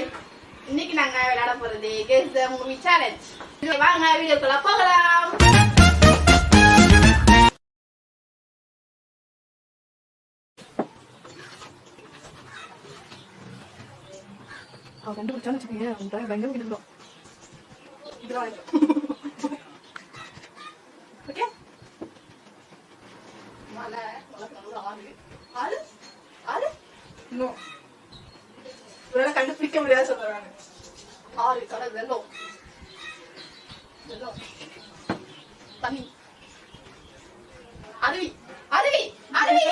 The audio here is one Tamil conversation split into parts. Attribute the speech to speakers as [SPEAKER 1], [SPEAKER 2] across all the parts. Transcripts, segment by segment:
[SPEAKER 1] ஹாய், இன்னைக்கு நாங்க விளையாட போறது கெஸ் தி மூவி சேலஞ்ச். வாங்க வீடியோக்குள்ள போகலாம். அவ கண்டுபிடிச்சான்னு வச்சுக்கோங்க, அவன் பயங்கர கிட்டுறோம். இதுதான் ஓகே. மலை ஆறு ஆறு இன்னும் கண்டுபிடிக்க முடியாது சொல்றாங்க. ஆறு கடல் வெள்ளம் வெள்ளம் தண்ணி அருவி அருவி அருவி.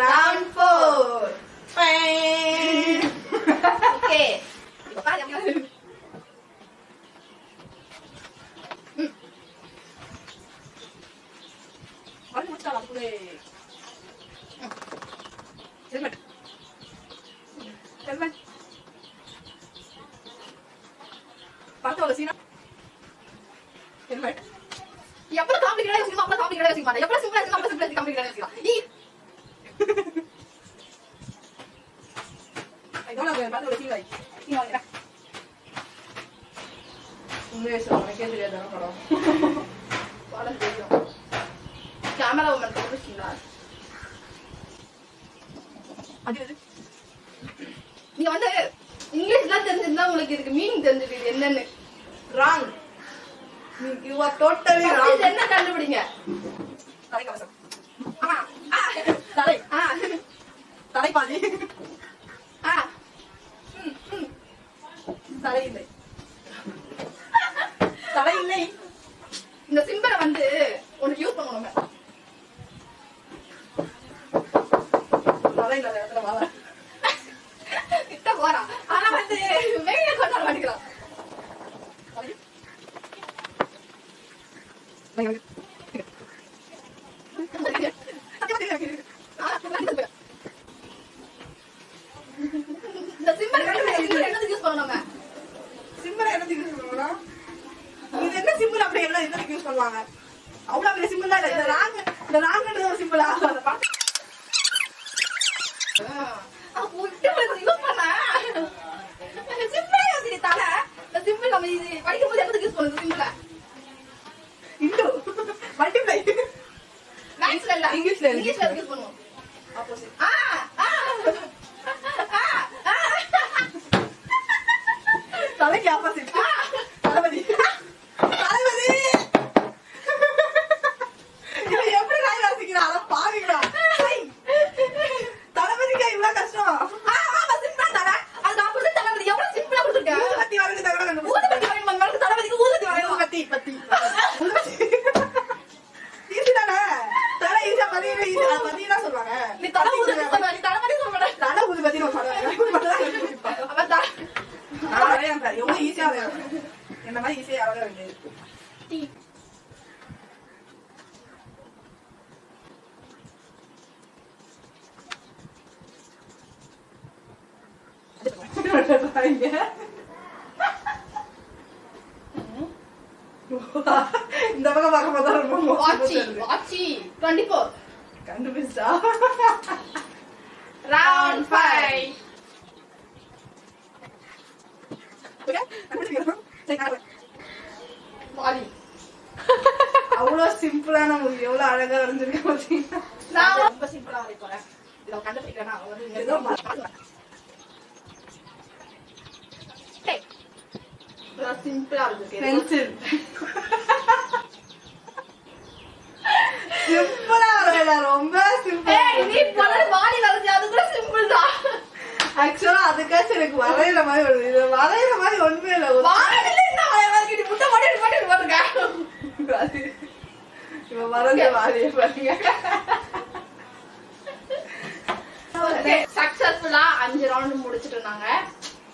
[SPEAKER 1] ரவுண்ட் 4. ஓகே, ஹெல்மெட் ஹெல்மெட் பார்த்தோல சீனா ஹெல்மெட். எவ்வளவு காம்ப்ளிகேட்டடா யோசிக்கணும், அவ்வளவு காம்ப்ளிகேட்டடா யோசிக்க மாட்டேன். எவ்வளவு சிம்பிளா இருக்கு, அவ்வளவு சிம்பிளா இருக்கு, காம்ப்ளிகேட்டடா யோசிக்கலாம். ஐடோன்ட் நோ பார்த்தோல சீனா நீ வாங்கடா. உண்மையே சொல்றேன், எனக்கே தெரியாத படம். படம் தெரியும். கேமரா உமன் கண்டுபிடிச்சீங்களா? அது நீங்க வந்து இங்கிலீஷ்லாம் தெரிஞ்சிருந்தா உங்களுக்கு இதுக்கு மீனிங் தெரிஞ்சுக்கிது என்னன்னு. Wrong. You are totally wrong. இது என்ன கண்டுபிடிங்க? தலைக்கவசம். தலை தலைப்பாதி. தலை இல்லை, தலை இல்லை. இந்த சிம்பலை வந்து உனக்கு யூஸ் பண்ணுவாங்க. தலை இல்லாத இடத்துல வாழ கிட்ட போறான், ஆனா வந்து வெயில கொண்டாட மாட்டேங்கிறான். இந்த சிம்பல் என்னதுக்கு யூஸ் பண்ணுவாங்க? சிம்பல் என்னதுக்கு யூஸ் பண்ணுவாங்க? இது என்ன சிம்பிள் அப்படி எல்லாம் எதுக்கு யூஸ் பண்ணுவாங்க? அவ்வளவு பெரிய சிம்பிள் தான். இந்த ராங்ன்றது ஒரு சிம்பிளா? அத பாத்து யூஸ் பண்ணா சிம்பிளா யோசி. தலை இந்த சிம்பிள் நம்ம இது படிக்கும்போது எதுக்கு யூஸ் பண்ணுது? சிம்பிளா இன்டு மல்டிப்ளை. மேத்ஸ்ல இல்ல, இங்கிலீஷ்ல யூஸ் பண்ணுவோம். ஆப்போசிட். தலைக்கு ஆப்போசிட். தளபதி. என்ன மாதிரி ஈஸியா அழகா வேண்டியது. இந்த பக்கம் பார்க்க பார்த்தா ரொம்ப வாட்சி 24 கண்டுபிடிச்சா. ரவுண்ட் 5. அவ்வளவு சிம்பிளான மூவி, எவ்வளவு அழகா வரைஞ்சிருக்க பாத்தீங்கன்னா. நான் ரொம்ப சிம்பிளா வரைய போறேன். இத கண்டுபிடிக்கிறேன்னா ஏதோ சிம்பிளா இருக்கு. பென்சில் சிம்பிளா வரையல, ரொம்ப சிம்பிள். நீ போல வாடி வரைஞ்சா அது கூட சிம்பிள் தான். ஆக்சுவலா அதுக்காச்சும் எனக்கு வரைகிற மாதிரி வருது. இது வரைகிற மாதிரி ஒண்ணுமே இல்லை. முட்டை போட்டுருக்க இப்ப வரைஞ்ச வாழைய பாருங்க. சக்சஸ்ஃபுல்லா 5 ரவுண்ட் முடிச்சிட்டு இருந்தாங்க.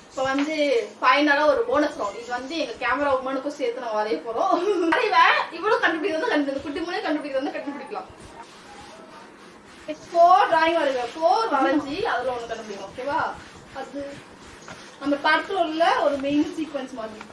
[SPEAKER 1] இப்ப வந்து ஃபைனலா ஒரு போனஸ் ரவுண்ட். இது வந்து எங்க கேமரா உமனுக்கும் சேர்த்து நான் வரைய போறோம். வரைவேன், இவ்வளவு கண்டுபிடிக்கிறது குட்டி மூணே கண்டுபிடிக்கிறது கண்டுபிடிக்கலாம். 4 டிராயிங் வரைவேன். 4 வரைஞ்சி அதுல ஒண்ணு கண்டுபிடிக்கும். ஓகேவா? அது நம்ம படத்துல உள்ள ஒரு மெயின் சீக்வன்ஸ் மாதிரி.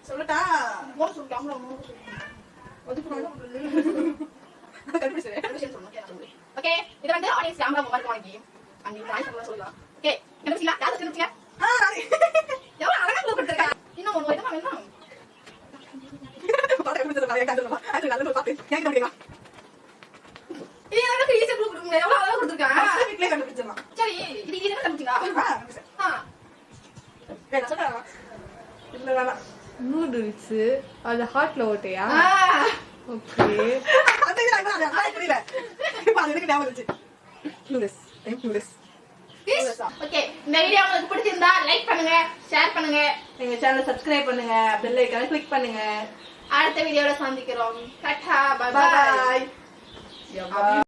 [SPEAKER 2] சொல்லட்டா
[SPEAKER 1] மோர் சொல்லிட்டாங்களோ ஓகே இது வந்து ஆடியன்ஸ் கேமரா மொபைல் வாங்கி அங்க வாய்ஸ் சொல்லலாம் ஓகே கண்டுபிடிச்சீங்களா யாரு கண்டுபிடிச்சீங்க எவ்வளவு அழகா க்ளூ கொடுத்திருக்கா இன்னும் ஒன்னு எதுவும் வேணும் இது எனக்கு ஈஸியா க்ளூ கொடுங்க எவ்வளவு அழகா கொடுத்திருக்காங்க
[SPEAKER 2] வீட்லயே கண்டுபிடிச்சிடலாம்.
[SPEAKER 1] சரி இது ஈஸியா கண்டுபிடிச்சீங்களா
[SPEAKER 2] இல்ல வேணாம்.
[SPEAKER 3] நூடுல்ஸ் அது ஹாட்ல ஓட்டையா ஓகே
[SPEAKER 2] அந்த இது நான் புரியல. இப்ப அது எனக்கு ஞாபகம் வந்துச்சு. நூடுல்ஸ். நூடுல்ஸ்.
[SPEAKER 1] ஓகே இந்த வீடியோ உங்களுக்கு பிடிச்சிருந்தா லைக் பண்ணுங்க ஷேர் பண்ணுங்க
[SPEAKER 2] எங்க சேனலை சப்ஸ்கிரைப் பண்ணுங்க, பெல் ஐகானை கிளிக் பண்ணுங்க.
[SPEAKER 1] அடுத்த வீடியோல சந்திக்கிறோம் டாடா பை
[SPEAKER 2] பை
[SPEAKER 1] பை
[SPEAKER 2] பை.